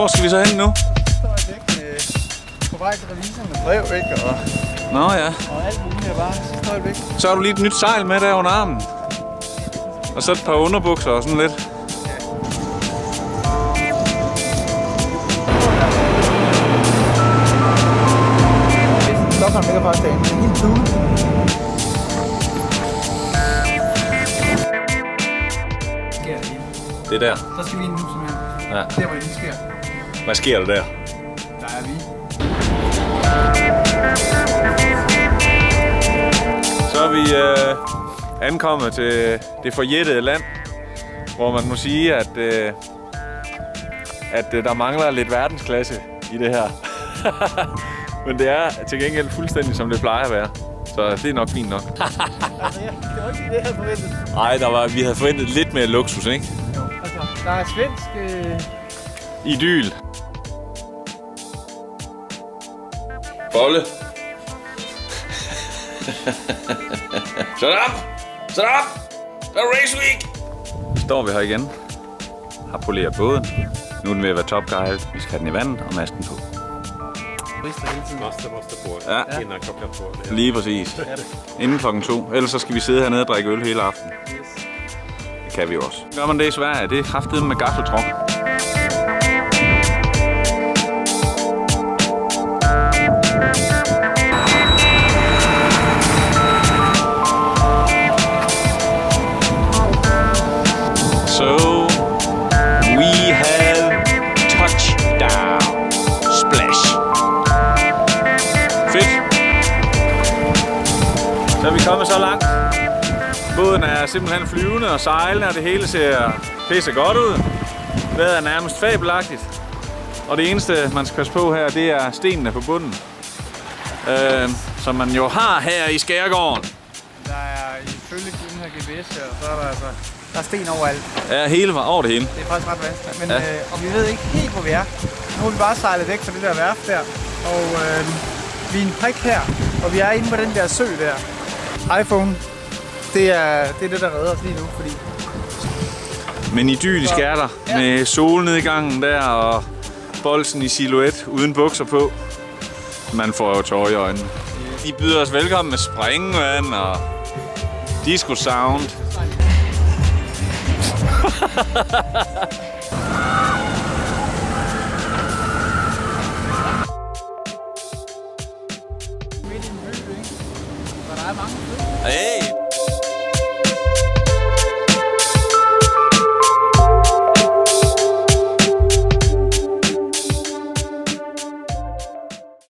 hvor skal vi så hen nu? Så står jeg væk på vej til revisoren med brev, ikke? Nå ja. Og alt muligt er bare, så står jeg væk. Så har du lige et nyt sejl med der under armen. Og så et par underbukser og sådan lidt. Klokken ligger faktisk derinde. Det er helt tule. Sker det lige. Det er der. Så skal vi ind nu, simpelthen. Ja. Der, hvor det lige sker. Hvad sker der der? Der er vi. Så er vi ankommet til det forjættede land, hvor man må sige, at der mangler lidt verdensklasse i det her. Men det er til gengæld fuldstændig som det plejer at være. Så det er nok fint nok. Altså, det var ikke det, jeg havde forventet. Nej, vi havde forventet lidt mere luksus, ikke? Jo, altså, der er svensk... Idyl. Bolle. Shut up! Shut up! Der er race week! Står vi her igen. Har poleret båden. Nu er den ved at være topgejlet. Vi skal have den i vandet og masten på. Måste på. Ja. Innan klockan 2. Lige præcis. Inden klokken 2. Ellers så skal vi sidde hernede og drikke øl hele aftenen. Det kan vi også. Gør man det i Sverige? Det er kraftedeme med gaffeltruk. So we have touchdown. Splash. Fedt. Så er vi kommet så langt. Båden er simpelthen flyvende og sejlende, og det hele ser pisse godt ud. Vejret er nærmest fabelagtigt. Og det eneste, man skal passe på her, det er stenene på bunden. Som man jo har her i skærgården. Der er ifølge den her GPS her, så er der altså... Der er sten overalt. Ja, hele over det hele. Det er faktisk ret vanskeligt. Men, Ja. og vi ved ikke helt, hvor vi er. Nu har vi bare sejlet væk fra det der værft der. Og vi er en prik her. Og vi er inde på den der sø der. iPhone. Det er det, der redder os lige nu, fordi... Men idyllisk er der. Ja. Med solnedgangen der og bolsen i silhuet uden bukser på. Man får jo tårer i øjnene. De byder os velkommen med springvand og disco sound. Midt i en by, ikke? Og der er mange. Hey!